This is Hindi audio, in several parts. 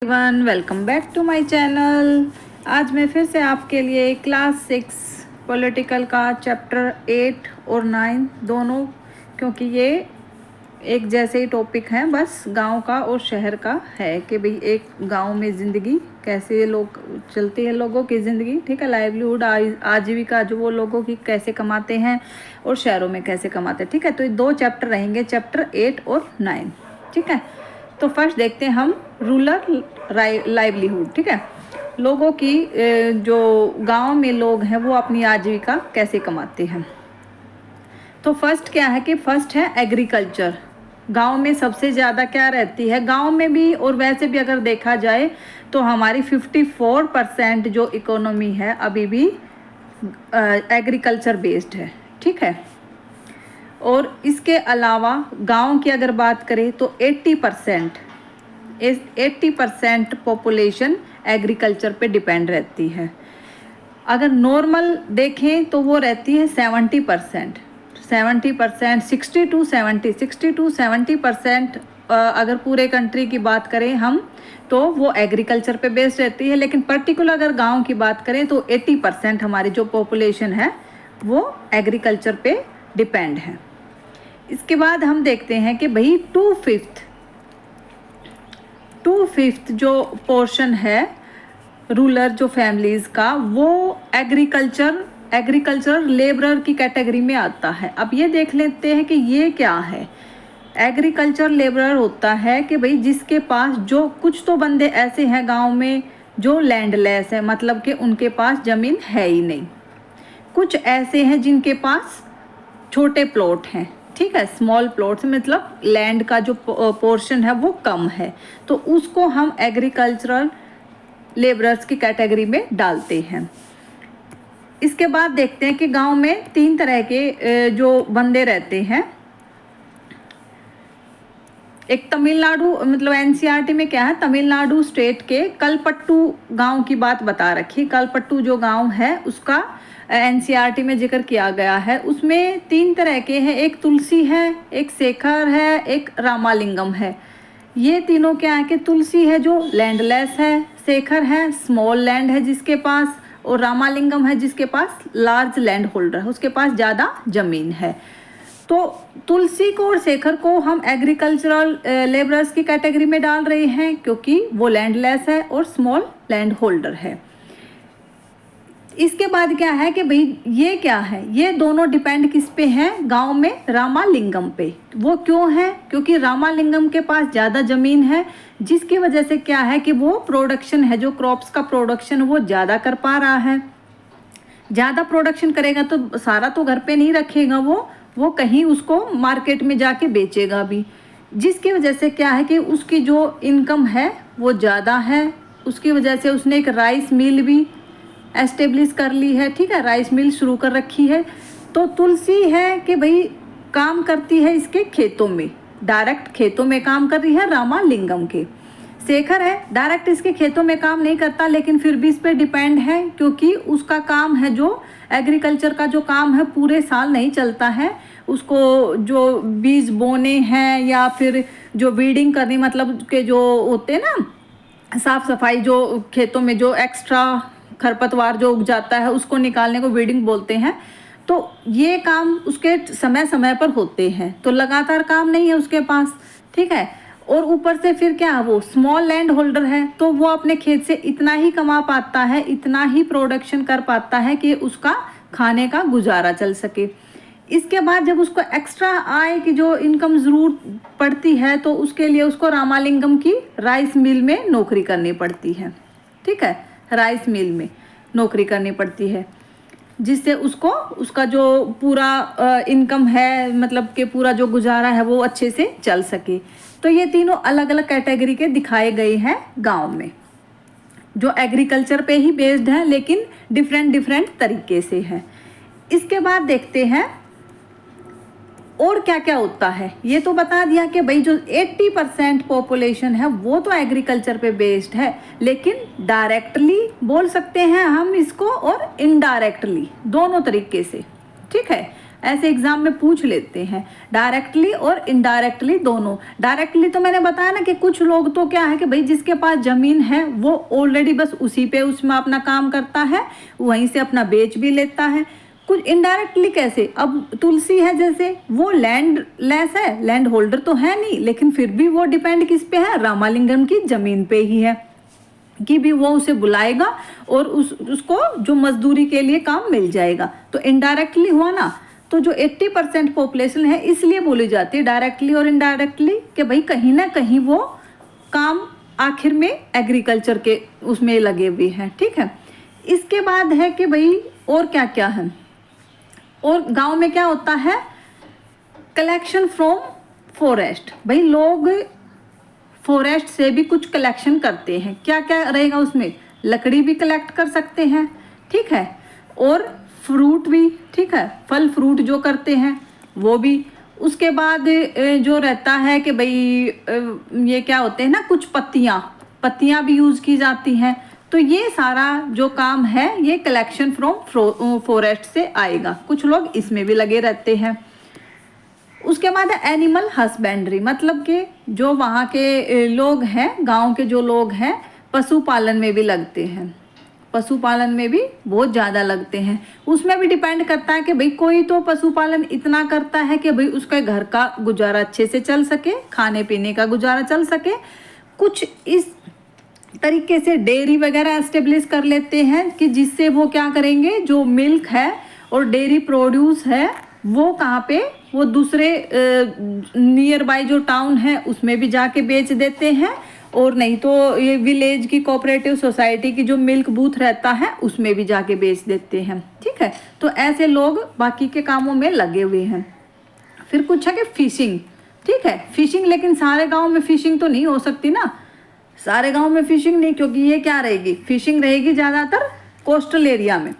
Everyone, welcome back to my channel. आज मैं फिर से आपके लिए क्लास 6 पॉलिटिकल का चैप्टर 8 और 9 दोनों, क्योंकि ये एक जैसे ही टॉपिक हैं, बस गांव का और शहर का है कि भाई एक गांव में ज़िंदगी कैसे लोग चलती है, लोगों की ज़िंदगी, ठीक है, लाइवलीहुड आजीविका जो वो लोगों की कैसे कमाते हैं और शहरों में कैसे कमाते हैं, ठीक है। तो ये दो चैप्टर रहेंगे, चैप्टर 8 और 9, ठीक है। तो फर्स्ट देखते हैं हम रूरल लाइवलीहुड, ठीक है। लोगों की जो गांव में लोग हैं वो अपनी आजीविका कैसे कमाते हैं। तो फर्स्ट क्या है कि फर्स्ट है एग्रीकल्चर। गांव में सबसे ज़्यादा क्या रहती है, गांव में भी और वैसे भी अगर देखा जाए तो हमारी 54% जो इकोनॉमी है अभी भी एग्रीकल्चर बेस्ड है, ठीक है। और इसके अलावा गांव की अगर बात करें तो 80% पॉपुलेशन एग्रीकल्चर पे डिपेंड रहती है। अगर नॉर्मल देखें तो वो रहती है 70%, 60 टू 70% अगर पूरे कंट्री की बात करें हम तो वो एग्रीकल्चर पे बेस्ड रहती है। लेकिन पर्टिकुलर अगर गांव की बात करें तो 80% हमारी जो पॉपुलेशन है वो एग्रीकल्चर पे डिपेंड है। इसके बाद हम देखते हैं कि भाई 2/5 जो पोर्शन है रूरल जो फैमिलीज़ का वो एग्रीकल्चर लेबरर की कैटेगरी में आता है। अब ये देख लेते हैं कि ये क्या है। एग्रीकल्चर लेबरर होता है कि भाई जिसके पास जो कुछ तो बंदे ऐसे हैं गांव में जो लैंडलेस है, मतलब कि उनके पास ज़मीन है ही नहीं। कुछ ऐसे हैं जिनके पास छोटे प्लॉट हैं, ठीक है, स्मॉल प्लॉट्स, मतलब लैंड का जो पोर्शन है वो कम है, तो उसको हम एग्रीकल्चरल लेबरर्स की कैटेगरी में डालते हैं। इसके बाद देखते हैं कि गांव में 3 तरह के जो बंदे रहते हैं। एक तमिलनाडु, मतलब एनसीईआरटी में क्या है, तमिलनाडु स्टेट के कलपट्टू गांव की बात बता रखी। कलपट्टू जो गांव है उसका एनसीईआरटी में जिक्र किया गया है। उसमें 3 तरह के हैं, एक तुलसी है, एक शेखर है, एक रामालिंगम है। ये तीनों क्या है कि तुलसी है जो लैंडलेस है, शेखर है स्मॉल लैंड है जिसके पास, और रामालिंगम है जिसके पास लार्ज लैंड होल्डर है, उसके पास ज़्यादा ज़मीन है। तो तुलसी को और शेखर को हम एग्रीकल्चरल लेबरर्स की कैटेगरी में डाल रहे हैं क्योंकि वो लैंडलेस है और स्मॉल लैंड होल्डर है। इसके बाद क्या है कि भाई ये क्या है, ये दोनों डिपेंड किस पे हैं गांव में, रामालिंगम पे। वो क्यों है, क्योंकि रामालिंगम के पास ज़्यादा ज़मीन है, जिसकी वजह से क्या है कि वो प्रोडक्शन है, जो क्रॉप्स का प्रोडक्शन वो ज़्यादा कर पा रहा है। ज़्यादा प्रोडक्शन करेगा तो सारा तो घर पे नहीं रखेगा, वो कहीं उसको मार्केट में जाके बेचेगा भी, जिसकी वजह से क्या है कि उसकी जो इनकम है वो ज़्यादा है। उसकी वजह से उसने एक राइस मिल भी एस्टेब्लिश कर ली है, ठीक है, राइस मिल शुरू कर रखी है। तो तुलसी है कि भाई काम करती है इसके खेतों में, डायरेक्ट खेतों में काम कर रही है रामालिंगम के। शेखर है डायरेक्ट इसके खेतों में काम नहीं करता, लेकिन फिर भी इस पे डिपेंड है क्योंकि उसका काम है जो एग्रीकल्चर का जो काम है पूरे साल नहीं चलता है। उसको जो बीज बोने हैं या फिर जो वीडिंग करनी, मतलब के जो होते हैं ना साफ सफाई, जो खेतों में जो एक्स्ट्रा खरपतवार जो उग जाता है उसको निकालने को वीडिंग बोलते हैं। तो ये काम उसके समय समय पर होते हैं, तो लगातार काम नहीं है उसके पास, ठीक है। और ऊपर से फिर क्या, वो स्मॉल लैंड होल्डर है, तो वो अपने खेत से इतना ही कमा पाता है, इतना ही प्रोडक्शन कर पाता है कि उसका खाने का गुजारा चल सके। इसके बाद जब उसको एक्स्ट्रा आय की जो इनकम ज़रूर पड़ती है तो उसके लिए उसको रामालिंगम की राइस मिल में नौकरी करनी पड़ती है, ठीक है, राइस मिल में नौकरी करनी पड़ती है, जिससे उसको उसका जो पूरा इनकम है, मतलब कि पूरा जो गुजारा है वो अच्छे से चल सके। तो ये तीनों अलग अलग कैटेगरी के दिखाए गए हैं गांव में, जो एग्रीकल्चर पे ही बेस्ड है लेकिन डिफरेंट तरीके से है। इसके बाद देखते हैं और क्या क्या होता है। ये तो बता दिया कि भाई जो 80% पॉपुलेशन है वो तो एग्रीकल्चर पे बेस्ड है, लेकिन डायरेक्टली बोल सकते हैं हम इसको और इनडायरेक्टली, दोनों तरीके से, ठीक है। ऐसे एग्जाम में पूछ लेते हैं, डायरेक्टली और इनडायरेक्टली दोनों। डायरेक्टली तो मैंने बताया ना कि कुछ लोग तो क्या है कि भाई जिसके पास जमीन है वो ऑलरेडी बस उसी पे उसमें अपना काम करता है, वहीं से अपना बेच भी लेता है। कुछ इनडायरेक्टली कैसे, अब तुलसी है जैसे, वो लैंड लेस है, लैंड होल्डर तो है नहीं, लेकिन फिर भी वो डिपेंड किस पे है, रामालिंगम की जमीन पे ही है कि भी वो उसे बुलाएगा और उसको जो मजदूरी के लिए काम मिल जाएगा। तो इनडायरेक्टली हुआ ना। तो जो 80% पॉपुलेशन है इसलिए बोली जाती है डायरेक्टली और इनडायरेक्टली कि भाई कहीं ना कहीं वो काम आखिर में एग्रीकल्चर के उसमें लगे हुए हैं। ठीक है, इसके बाद है कि भाई और क्या क्या है, और गांव में क्या होता है, कलेक्शन फ्रॉम फॉरेस्ट। भाई लोग फॉरेस्ट से भी कुछ कलेक्शन करते हैं। क्या क्या रहेगा उसमें, लकड़ी भी कलेक्ट कर सकते हैं, ठीक है, और फ्रूट भी, ठीक है, फल फ्रूट जो करते हैं वो भी। उसके बाद जो रहता है कि भाई ये क्या होते हैं ना, कुछ पत्तियाँ भी यूज़ की जाती हैं। तो ये सारा जो काम है ये कलेक्शन फ्रॉम फॉरेस्ट से आएगा। कुछ लोग इसमें भी लगे रहते हैं। उसके बाद है एनिमल हस्बेंड्री, मतलब कि जो वहाँ के लोग हैं, गांव के जो लोग हैं, पशुपालन में भी लगते हैं। पशुपालन में भी बहुत ज़्यादा लगते हैं। उसमें भी डिपेंड करता है कि भाई कोई तो पशुपालन इतना करता है कि भाई उसके घर का गुजारा अच्छे से चल सके, खाने पीने का गुजारा चल सके। कुछ इस तरीके से डेयरी वगैरह एस्टेब्लिश कर लेते हैं कि जिससे वो क्या करेंगे, जो मिल्क है और डेयरी प्रोड्यूस है वो कहाँ पे, वो दूसरे नियर बाय जो टाउन है उसमें भी जाके बेच देते हैं, और नहीं तो ये विलेज की कोऑपरेटिव सोसाइटी की जो मिल्क बूथ रहता है उसमें भी जाके बेच देते हैं। ठीक है, तो ऐसे लोग बाकी के कामों में लगे हुए हैं। फिर कुछ है कि फिशिंग, ठीक है, फिशिंग, लेकिन सारे गाँव में फिशिंग तो नहीं हो सकती ना, सारे गांव में फिशिंग नहीं, क्योंकि ये क्या रहेगी, फिशिंग रहेगी ज़्यादातर कोस्टल एरिया में।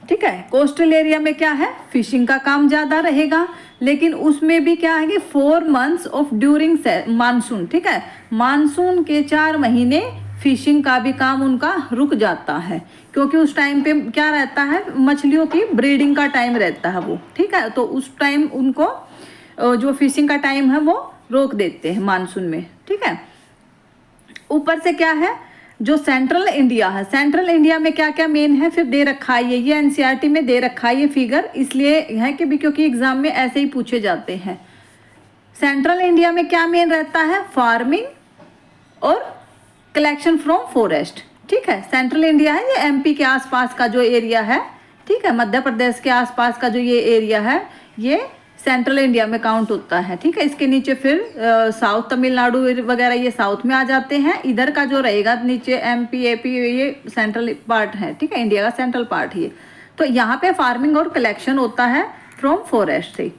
ठीक है, कोस्टल एरिया में क्या है, फिशिंग का काम ज़्यादा रहेगा, लेकिन उसमें भी क्या है कि 4 months ऑफ ड्यूरिंग मानसून। ठीक है, मानसून के 4 महीने फिशिंग का भी काम उनका रुक जाता है, क्योंकि उस टाइम पे क्या रहता है, मछलियों की ब्रीडिंग का टाइम रहता है वो। ठीक है, तो उस टाइम उनको जो फिशिंग का टाइम है वो रोक देते हैं मानसून में। ठीक है, ऊपर से क्या है, जो सेंट्रल इंडिया है, सेंट्रल इंडिया में क्या क्या मेन है फिर दे रखा है, ये एनसीईआरटी में दे रखा है ये फिगर, इसलिए है कि भी क्योंकि एग्जाम में ऐसे ही पूछे जाते हैं। सेंट्रल इंडिया में क्या मेन रहता है, फार्मिंग और कलेक्शन फ्रॉम फॉरेस्ट। ठीक है, सेंट्रल इंडिया है, ये एमपी के आसपास का जो एरिया है, ठीक है, मध्य प्रदेश के आसपास का जो ये एरिया है ये सेंट्रल इंडिया में काउंट होता है। ठीक है, इसके नीचे फिर साउथ तमिलनाडु वगैरह ये साउथ में आ जाते हैं। इधर का जो रहेगा नीचे एमपी एपी ये सेंट्रल पार्ट है। ठीक है, इंडिया का सेंट्रल पार्ट ये। तो यहाँ पे फार्मिंग और कलेक्शन होता है फ्रॉम फॉरेस्ट से,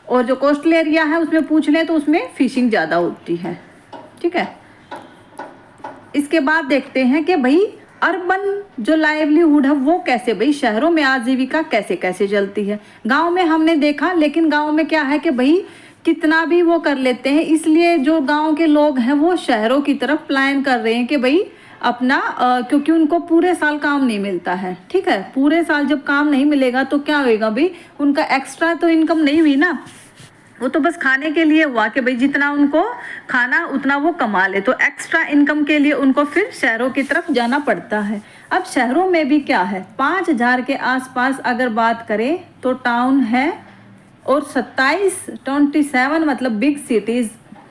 और जो कोस्टल एरिया है उसमें पूछ लें तो उसमें फिशिंग ज़्यादा होती है। ठीक है, इसके बाद देखते हैं कि भाई अर्बन जो लाइवलीहुड है वो कैसे, भाई शहरों में आजीविका कैसे कैसे चलती है। गांव में हमने देखा, लेकिन गांव में क्या है कि भाई कितना भी वो कर लेते हैं, इसलिए जो गांव के लोग हैं वो शहरों की तरफ प्लान कर रहे हैं कि भाई अपना क्योंकि उनको पूरे साल काम नहीं मिलता है। ठीक है, पूरे साल जब काम नहीं मिलेगा तो क्या होएगा भाई, उनका एक्स्ट्रा तो इनकम नहीं हुई ना, वो तो बस खाने के लिए हुआ कि भाई जितना उनको खाना उतना वो कमा ले। तो एक्स्ट्रा इनकम के लिए उनको फिर शहरों की तरफ जाना पड़ता है। अब शहरों में भी क्या है, 5000 के आसपास अगर बात करें तो टाउन है, और 27 मतलब बिग सिटीज़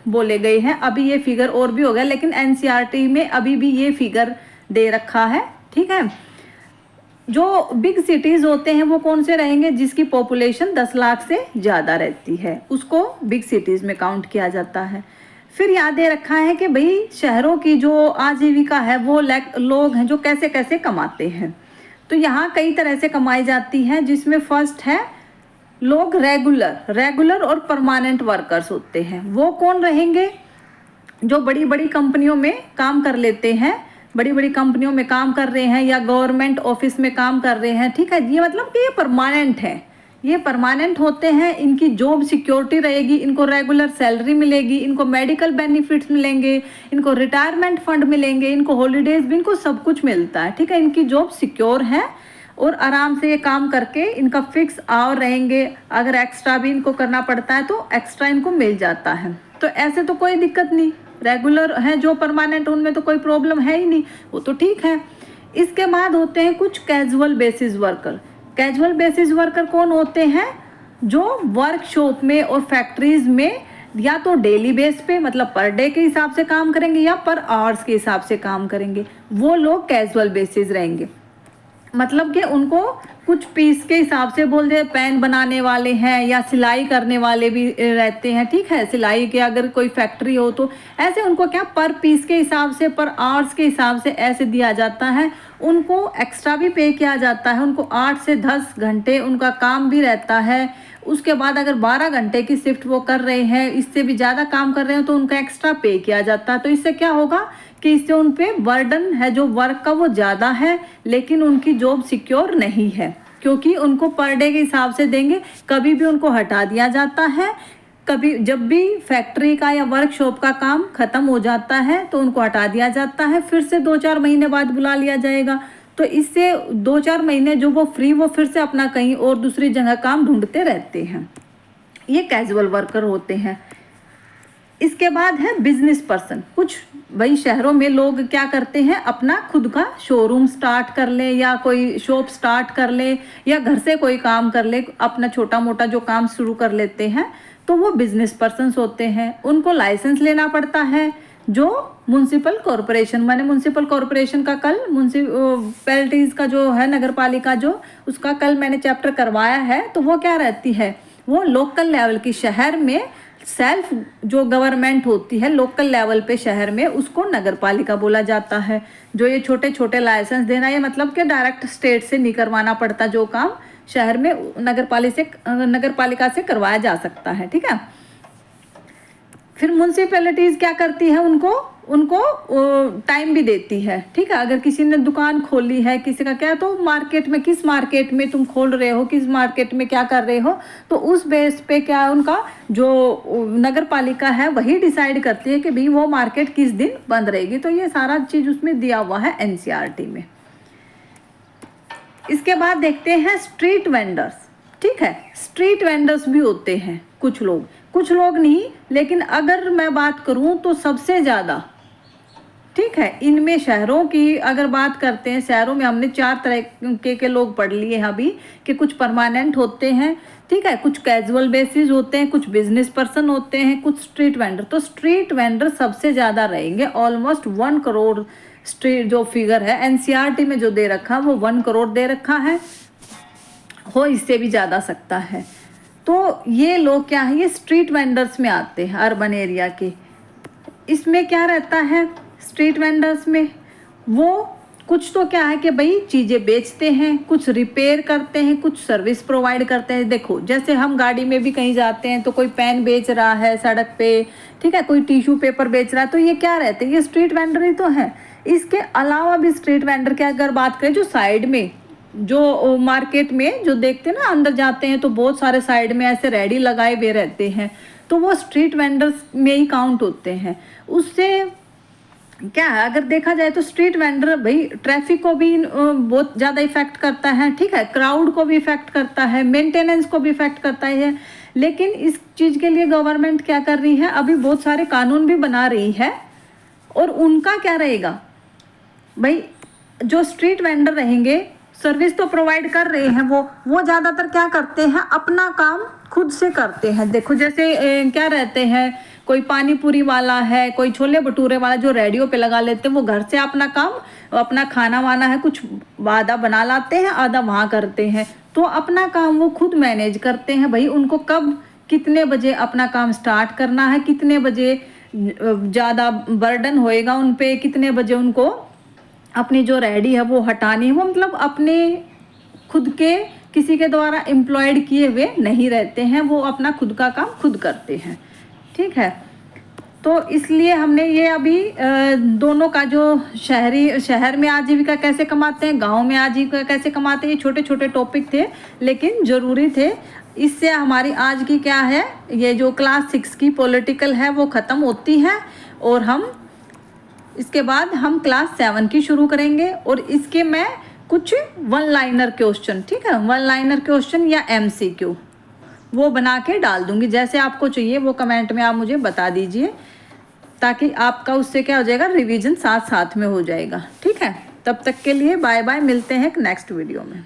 बोले गए हैं। अभी ये फिगर और भी हो गया, लेकिन एनसीईआरटी में अभी भी ये फिगर दे रखा है। ठीक है, जो बिग सिटीज़ होते हैं वो कौन से रहेंगे, जिसकी पॉपुलेशन 10 लाख से ज़्यादा रहती है, उसको बिग सिटीज़ में काउंट किया जाता है। फिर याद दे रखा है कि भाई शहरों की जो आजीविका है वो लोग हैं जो कैसे कैसे कमाते हैं। तो यहाँ कई तरह से कमाई जाती है, जिसमें फर्स्ट है लोग रेगुलर और परमानेंट वर्कर्स होते हैं। वो कौन रहेंगे, जो बड़ी बड़ी कंपनियों में काम कर लेते हैं, बड़ी बड़ी कंपनियों में काम कर रहे हैं या गवर्नमेंट ऑफिस में काम कर रहे हैं। ठीक है, ये मतलब कि ये परमानेंट है, ये परमानेंट होते हैं, इनकी जॉब सिक्योरिटी रहेगी, इनको रेगुलर सैलरी मिलेगी, इनको मेडिकल बेनिफिट्स मिलेंगे, इनको रिटायरमेंट फंड मिलेंगे, इनको हॉलीडेज भी, इनको सब कुछ मिलता है। ठीक है, इनकी जॉब सिक्योर है और आराम से ये काम करके इनका फिक्स आवर रहेंगे। अगर एक्स्ट्रा भी इनको करना पड़ता है तो एक्स्ट्रा इनको मिल जाता है। तो ऐसे तो कोई दिक्कत नहीं, रेगुलर है जो परमानेंट, उनमें तो कोई प्रॉब्लम है ही नहीं, वो तो ठीक है। इसके बाद होते हैं कुछ casual basis worker. Casual basis worker कौन होते हैं? जो वर्कशॉप में और फैक्ट्रीज में या तो डेली बेस पे मतलब पर डे के हिसाब से काम करेंगे या पर आवर्स के हिसाब से काम करेंगे, वो लोग कैजुअल बेसिस रहेंगे। मतलब कि उनको कुछ पीस के हिसाब से बोल दे, पेन बनाने वाले हैं या सिलाई करने वाले भी रहते हैं, ठीक है, सिलाई के अगर कोई फैक्ट्री हो तो ऐसे उनको क्या पर पीस के हिसाब से, पर आवर्स के हिसाब से ऐसे दिया जाता है। उनको एक्स्ट्रा भी पे किया जाता है, उनको 8 से 10 घंटे उनका काम भी रहता है। उसके बाद अगर 12 घंटे की शिफ्ट वो कर रहे हैं, इससे भी ज़्यादा काम कर रहे हैं तो उनका एक्स्ट्रा पे किया जाता है। तो इससे क्या होगा कि इससे उन पे बर्डन है जो वर्क का वो ज़्यादा है, लेकिन उनकी जॉब सिक्योर नहीं है, क्योंकि उनको पर डे के हिसाब से देंगे, कभी भी उनको हटा दिया जाता है। कभी जब भी फैक्ट्री का या वर्कशॉप का काम ख़त्म हो जाता है तो उनको हटा दिया जाता है, फिर से 2-4 महीने बाद बुला लिया जाएगा। तो इससे 2-4 महीने जो वो फ्री, वो फिर से अपना कहीं और दूसरी जगह काम ढूंढते रहते हैं। ये कैजुअल वर्कर होते हैं। इसके बाद है बिजनेस पर्सन। कुछ भाई शहरों में लोग क्या करते हैं, अपना खुद का शोरूम स्टार्ट कर ले या कोई शॉप स्टार्ट कर ले या घर से कोई काम कर ले, अपना छोटा मोटा जो काम शुरू कर लेते हैं, तो वो बिजनेस पर्सन्स होते हैं। उनको लाइसेंस लेना पड़ता है, जो म्युनिसिपल कॉरपोरेशन, मैंने म्युनिसिपल कॉरपोरेशन का कल, म्युनिसिपैलिटीज़ का जो है, नगर पालिका जो, उसका कल मैंने चैप्टर करवाया है। तो वो क्या रहती है, वो लोकल लेवल की, शहर में सेल्फ जो गवर्नमेंट होती है लोकल लेवल पे शहर में, उसको नगर पालिका बोला जाता है। जो ये छोटे छोटे लाइसेंस देना, ये मतलब कि डायरेक्ट स्टेट से नहीं करवाना पड़ता, जो काम शहर में नगर पालिका से करवाया जा सकता है, ठीक है। फिर म्यूनसिपैलिटीज़ क्या करती है, उनको टाइम भी देती है, ठीक है। अगर किसी ने दुकान खोली है, किसी का क्या, तो मार्केट में, किस मार्केट में तुम खोल रहे हो, किस मार्केट में क्या कर रहे हो, तो उस बेस पे क्या उनका जो नगर पालिका है वही डिसाइड करती है कि भाई वो मार्केट किस दिन बंद रहेगी। तो ये सारा चीज़ उसमें दिया हुआ है NCERT में। इसके बाद देखते हैं स्ट्रीट वेंडर्स, ठीक है। स्ट्रीट वेंडर्स भी होते हैं कुछ लोग नहीं, लेकिन अगर मैं बात करूं तो सबसे ज़्यादा, ठीक है, इनमें शहरों की अगर बात करते हैं, शहरों में हमने 4 तरह के लोग पढ़ लिए हैं अभी, कि कुछ परमानेंट होते हैं, ठीक है, कुछ कैजुअल बेसिस होते हैं, कुछ बिजनेस पर्सन होते हैं, कुछ स्ट्रीट वेंडर। तो स्ट्रीट वेंडर सबसे ज़्यादा रहेंगे, ऑलमोस्ट 1 करोड़ स्ट्रीट जो फिगर है NCERT में जो दे रखा, वो 1 करोड़ दे रखा है, हो इससे भी ज़्यादा सकता है। तो ये लोग क्या है, ये स्ट्रीट वेंडर्स में आते हैं, अर्बन एरिया के। इसमें क्या रहता है स्ट्रीट वेंडर्स में, वो कुछ तो क्या है कि भाई चीज़ें बेचते हैं, कुछ रिपेयर करते हैं, कुछ सर्विस प्रोवाइड करते हैं। देखो जैसे हम गाड़ी में भी कहीं जाते हैं तो कोई पेन बेच रहा है सड़क पे, ठीक है, कोई टिश्यू पेपर बेच रहा है, तो ये क्या रहते हैं, ये स्ट्रीट वेंडर ही तो है। इसके अलावा भी स्ट्रीट वेंडर की अगर बात करें, जो साइड में, जो मार्केट में जो देखते हैं ना, अंदर जाते हैं तो बहुत सारे साइड में ऐसे रेडी लगाए हुए रहते हैं, तो वो स्ट्रीट वेंडर्स में ही काउंट होते हैं। उससे क्या है, अगर देखा जाए तो स्ट्रीट वेंडर भाई ट्रैफिक को भी बहुत ज़्यादा इफेक्ट करता है, ठीक है, क्राउड को भी इफेक्ट करता है, मेंटेनेंस को भी इफेक्ट करता है। लेकिन इस चीज़ के लिए गवर्नमेंट क्या कर रही है, अभी बहुत सारे कानून भी बना रही है। और उनका क्या रहेगा भाई, जो स्ट्रीट वेंडर रहेंगे, सर्विस तो प्रोवाइड कर रहे हैं, वो ज़्यादातर क्या करते हैं, अपना काम खुद से करते हैं। देखो जैसे क्या रहते हैं, कोई पानी पूरी वाला है, कोई छोले भटूरे वाला, जो रेडियो पे लगा लेते हैं, वो घर से अपना काम, अपना खाना वाना है कुछ आधा बना लाते हैं, आधा वहाँ करते हैं। तो अपना काम वो खुद मैनेज करते हैं भाई, उनको कब कितने बजे अपना काम स्टार्ट करना है, कितने बजे ज़्यादा बर्डन होएगा उन पे, कितने बजे उनको अपनी जो रेडी है वो हटानी है। वो मतलब अपने खुद के किसी के द्वारा एम्प्लॉयड किए हुए नहीं रहते हैं, वो अपना खुद का काम खुद करते हैं, ठीक है। तो इसलिए हमने ये अभी दोनों का जो शहर में आजीविका कैसे कमाते हैं, गांव में आजीविका कैसे कमाते हैं, ये छोटे छोटे टॉपिक थे लेकिन ज़रूरी थे। इससे हमारी आज की क्या है, ये जो क्लास 6 की पॉलिटिकल है वो ख़त्म होती है, और हम इसके बाद हम क्लास 7 की शुरू करेंगे। और इसके मैं कुछ वन लाइनर क्वेश्चन, ठीक है, वन लाइनर क्वेश्चन या MCQ वो बना के डाल दूंगी। जैसे आपको चाहिए वो कमेंट में आप मुझे बता दीजिए, ताकि आपका उससे क्या हो जाएगा, रिवीजन साथ साथ में हो जाएगा। ठीक है, तब तक के लिए बाय बाय, मिलते हैं नेक्स्ट वीडियो में।